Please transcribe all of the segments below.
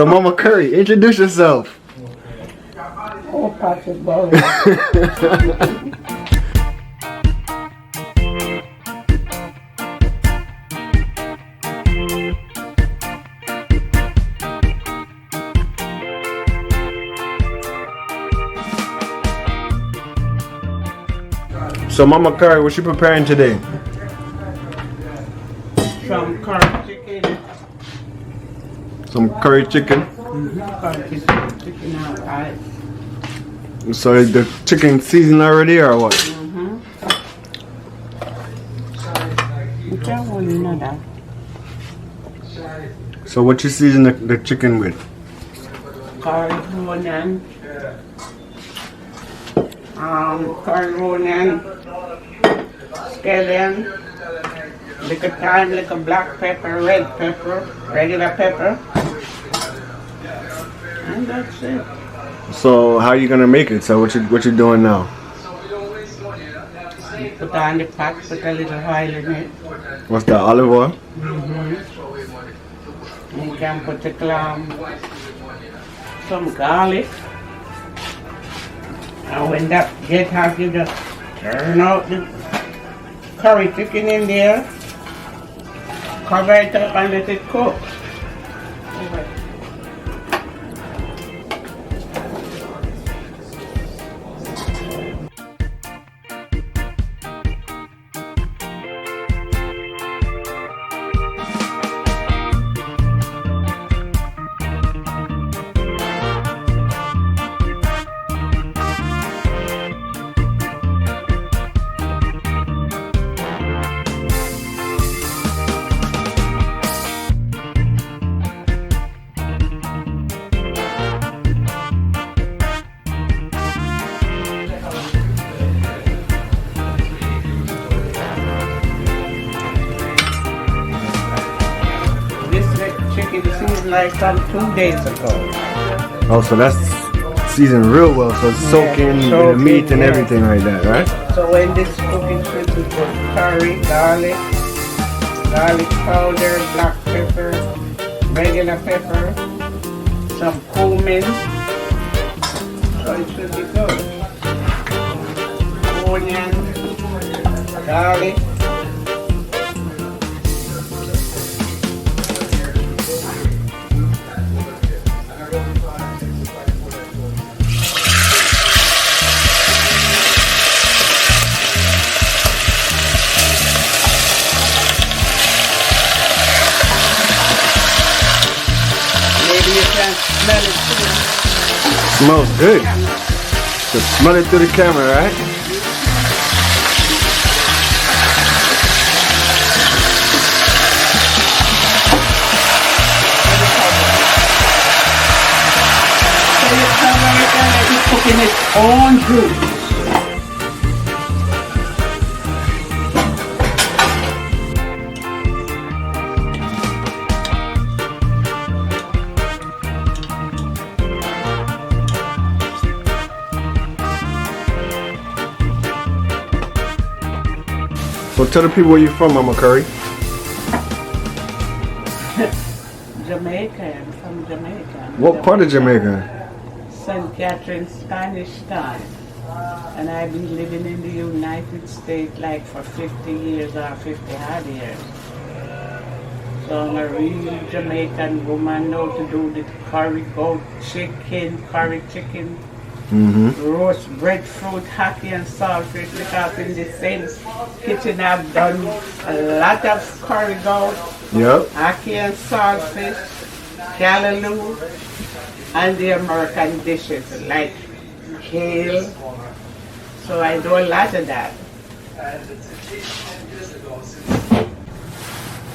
So Mama Curry, introduce yourself. Oh, Patrick Bowie. So Mama Curry, what you preparing today? Some curry chicken. Some curry chicken. Curry chicken outside. So is the chicken seasoned already or what? Which one you know that? So what you season the chicken with? Curry onion. Curry onion. Scallion. Little thyme, little black pepper, red pepper, regular pepper. And that's it. So how you gonna make it? So what you doing now? Put on the pot, put a little oil in it. What's that, olive oil? You can put some garlic. And when that gets hot, you just turn out the curry chicken in there. Cover it up and let it cook. Chicken seasoned like from 2 days ago. Oh, so that's seasoned real well, so it's soaking the meat and everything like that, right? So when this cooking should we put curry, garlic powder, black pepper, regular pepper, some cumin. So it should be good. Onion, garlic. Maybe you can smell it too. Smells good. So smell it through the camera, right? So you cover it and let it cook in its own juice. So tell the people where you're from, Mama Curry. Jamaican, from Jamaica. What part of Jamaica? St. Catherine's, Spanish Town. And I've been living in the United States like for 50 years or 50 odd years. So I'm a real Jamaican woman, know to do the curry goat chicken, curry chicken, roast breadfruit, hockey and saltfish, because in the same kitchen I've done a lot of curry goat, hockey and saltfish, callaloo, and the American dishes like kale. So I do a lot of that.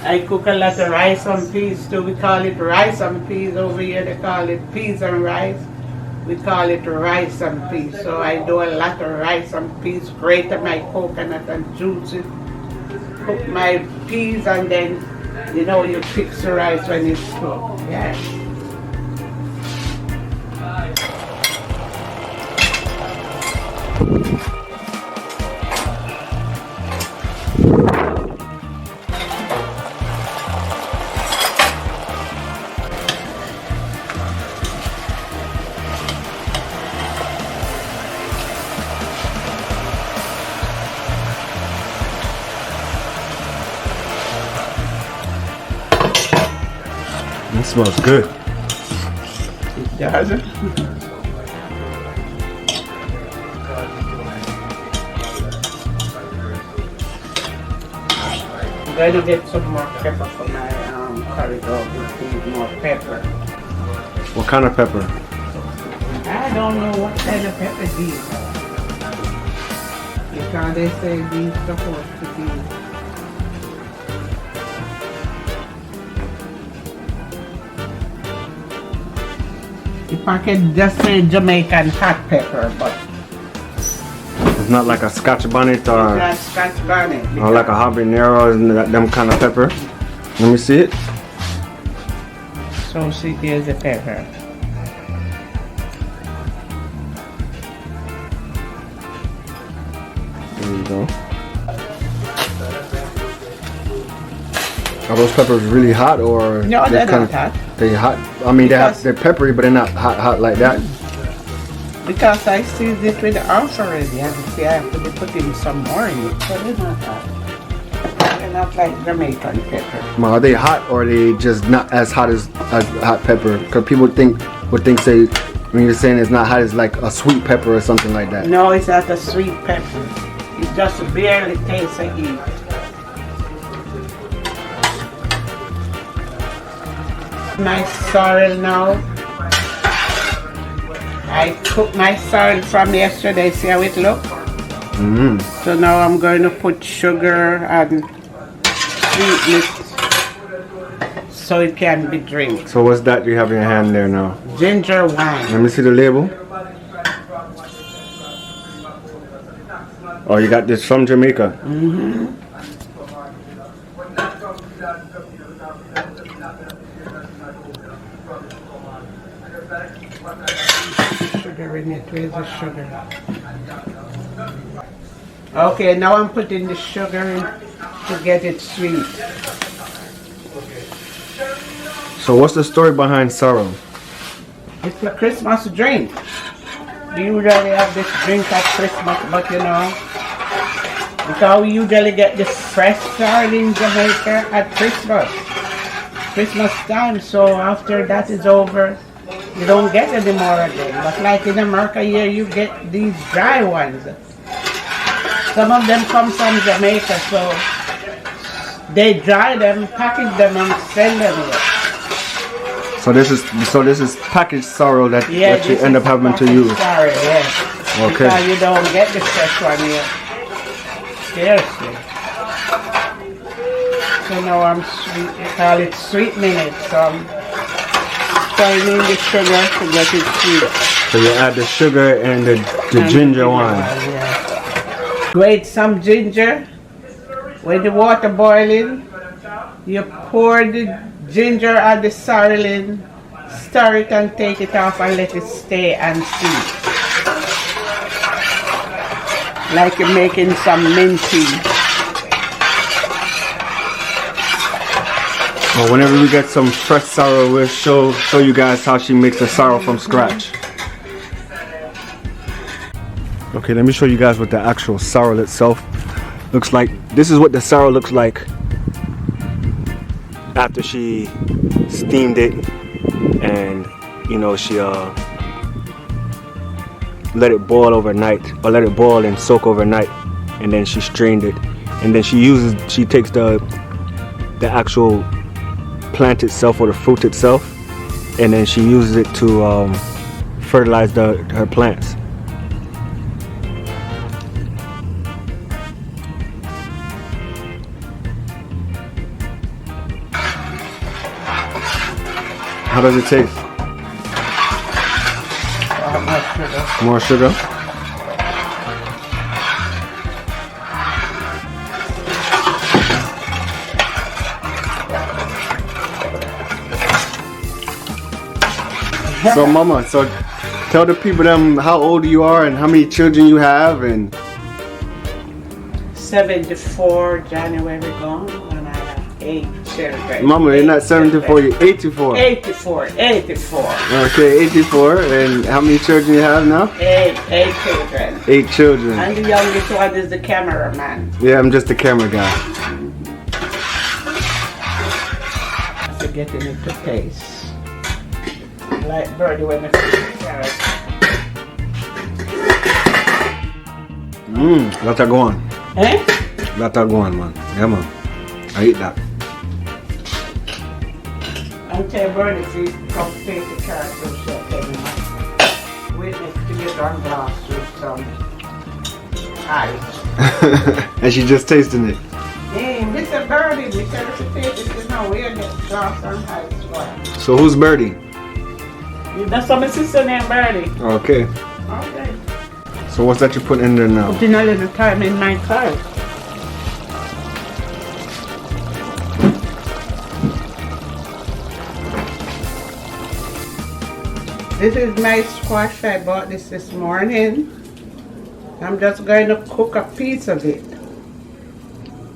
I cook a lot of rice and peas too. We call it rice and peas over here. They call it peas and rice. We call it rice and peas. So I do a lot of rice and peas. Grate my coconut and juice it. Cook my peas and then, you know, you fix the rice when it's cooked. Yeah. smells good. It does. I'm going to get some more pepper for my curry dog. Need more pepper. What kind of pepper? I don't know what kind of pepper these are. Because they say these supposed to be. If I could just say Jamaican hot pepper, but It's not like a Scotch bonnet or not Scotch bonnet. like a habanero and them kind of pepper. Let me see it. So see, here's the pepper. There you go. Are those peppers really hot or No, they're kind not hot. They hot. I mean, Because- they're peppery, but they're not hot like that. Because I seasoned it with the ounce already, and see, I have to be putting some more in it. So they're not hot. They're not like Jamaican pepper. Are they hot or are they just not as hot as hot pepper? Because people would think say when you're saying it's not hot, it's like a sweet pepper or something like that. No, it's not a sweet pepper. It just barely tastes like heat. My sorrel now. I cooked my sorrel from yesterday. See how it look? Mm-hmm. So now I'm going to put sugar and sweeten it so it can be drink. So what's that you have in your hand there now? Ginger wine. Let me see the label. Oh, you got this from Jamaica. Mm-hmm. Sugar in it. Where's the sugar? Okay, now I'm putting the sugar in to get it sweet. So what's the story behind sorrel? It's a Christmas drink. We usually have this drink at Christmas, but you know, because we usually get the fresh sorrel in Jamaica at Christmas time. So after that is over, you don't get any more of them. But like in America here, you get these dry ones. Some of them come from Jamaica, so they dry them, package them, and send them here. So this is packaged sorrel that you this end is up having to packaged use. sorrel, yes. Okay. Because you don't get the fresh one here. Seriously. So now I'm sweet. They call it sweetening it. So I'm pouring in the sugar to get it sweet. So you add the sugar and the ginger wine. Yeah. Grate some ginger. When the water boiling, you pour the ginger and the sorrel in, stir it and take it off and let it stay and steep. Like you're making some mint tea. Well, whenever we get some fresh sorrel, we'll show you guys how she makes the sorrel from scratch. Okay, let me show you guys what the actual sorrel itself looks like. This is what the sorrel looks like after she steamed it, and you know, she let it boil overnight, or let it boil and soak overnight, and then she strained it, and then she takes the actual plant itself or the fruit itself, and then she uses it to fertilize her plants. How does it taste? More sugar? So Mama, so tell the people how old you are and how many children you have. And 74 January gone, and I have 8 children. Mama, you're not 74, you're 84. 84. Okay, 84. And how many children you have now? 8 children. 8 children. And the youngest one is the cameraman. Yeah, I'm just the camera guy. So getting it to taste. Like birdie when I fix carrots. Let her go on. Eh? Let her go on, man. Yeah, man. I eat that. I'll tell birdie if you come take the carrots and shit, tell me, man. Wait next to get on glass with some ice. And she just tasting it. Hey, Mr. Birdie, we tell her to take it, you know, we get glass and ice for. So who's Birdie? That's my sister named Birdie. Okay. Okay. So what's that you put in there now? Putting a little time in my car. This is my squash. I bought this morning. I'm just going to cook a piece of it.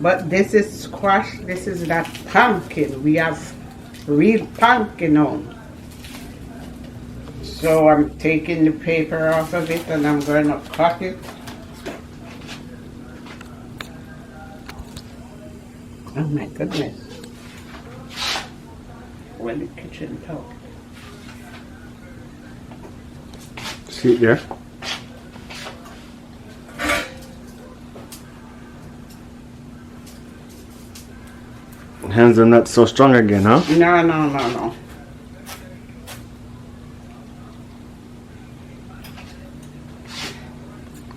But this is squash. This is not pumpkin. We have real pumpkin on. So I'm taking the paper off of it and I'm going to cut it. Oh my goodness. Well, the kitchen talk. See it there? Hands are not so strong again, huh? No.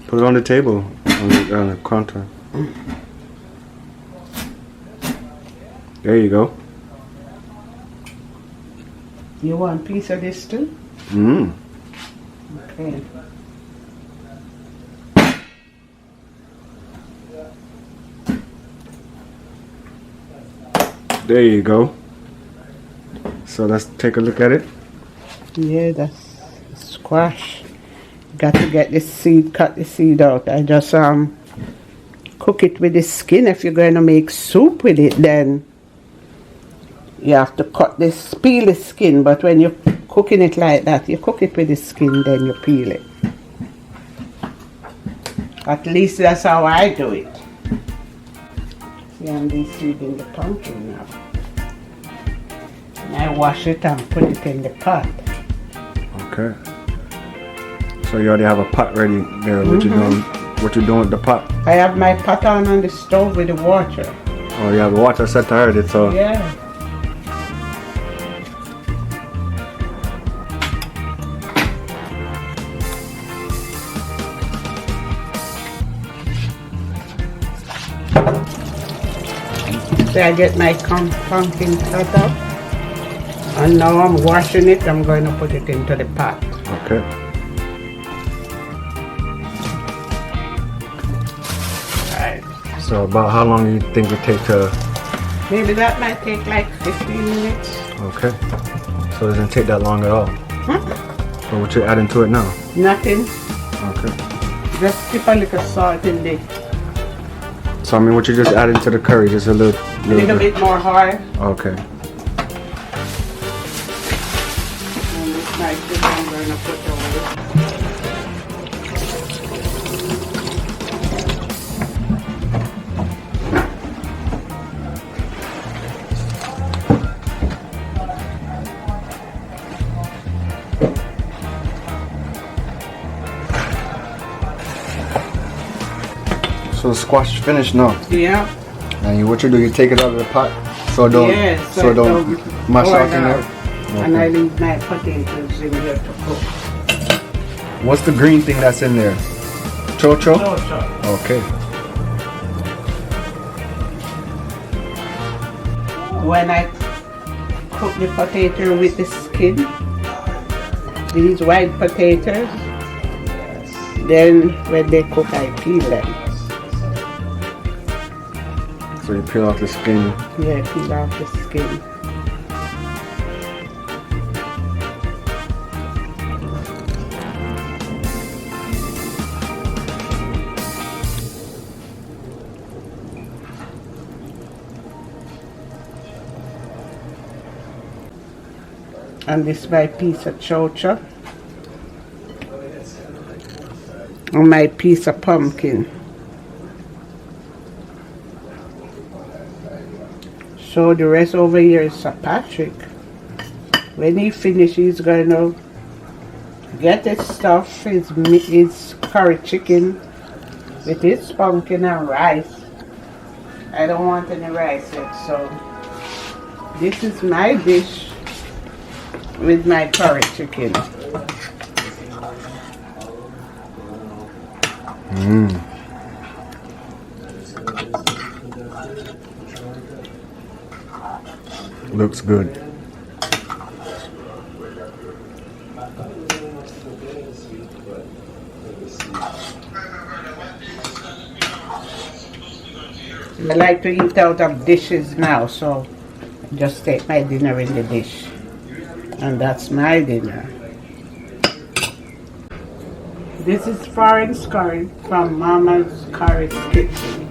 Put it on the table, on the counter. There you go. You want a piece of this too? Okay. There you go. So let's take a look at it. Yeah, that's squash. Got to get the seed, cut the seed out. I just cook it with the skin. If you're going to make soup with it, then you have to peel the skin. But when you're cooking it like that, you cook it with the skin, then you peel it. At least that's how I do it. See, I'm de-seeding the pumpkin now. And I wash it and put it in the pot. Okay. So you already have a pot ready there. What you doing? What you doing with the pot? I have my pot on the stove with the water. Oh, you have the water set already, so. Yeah. So I get my pumpkin cut up, and now I'm washing it. I'm going to put it into the pot. Okay. Right. So about how long do you think it take to? Maybe that might take like 15 minutes. Okay. So it doesn't take that long at all. Huh? So what you adding to it now? Nothing. Okay. Just dip a little salt in there. So I mean, what you just adding to the curry? Just a little Bit more hard. Okay. And this nice thing I'm going to put over it. So the squash finished now. Yeah. And what you do? You take it out of the pot, so it don't, Yes, so it don't mash pour out it in there. out. And I leave my potatoes in here to cook. What's the green thing that's in there? Chocho? Chocho. Okay. When I cook the potato with the skin, these white potatoes, then when they cook I peel them. So you peel off the skin. Yeah, peel off the skin. And this is my piece of chocha. And my piece of pumpkin. So the rest over here is Sir Patrick. When he finishes, he's going to get his stuff, his curry chicken with his pumpkin and rice. I don't want any rice yet, so this is my dish with my curry chicken. Looks good. I like to eat out of dishes now, so just take my dinner in the dish. And that's my dinner. This is foreign curry from Mama's Curry's Kitchen.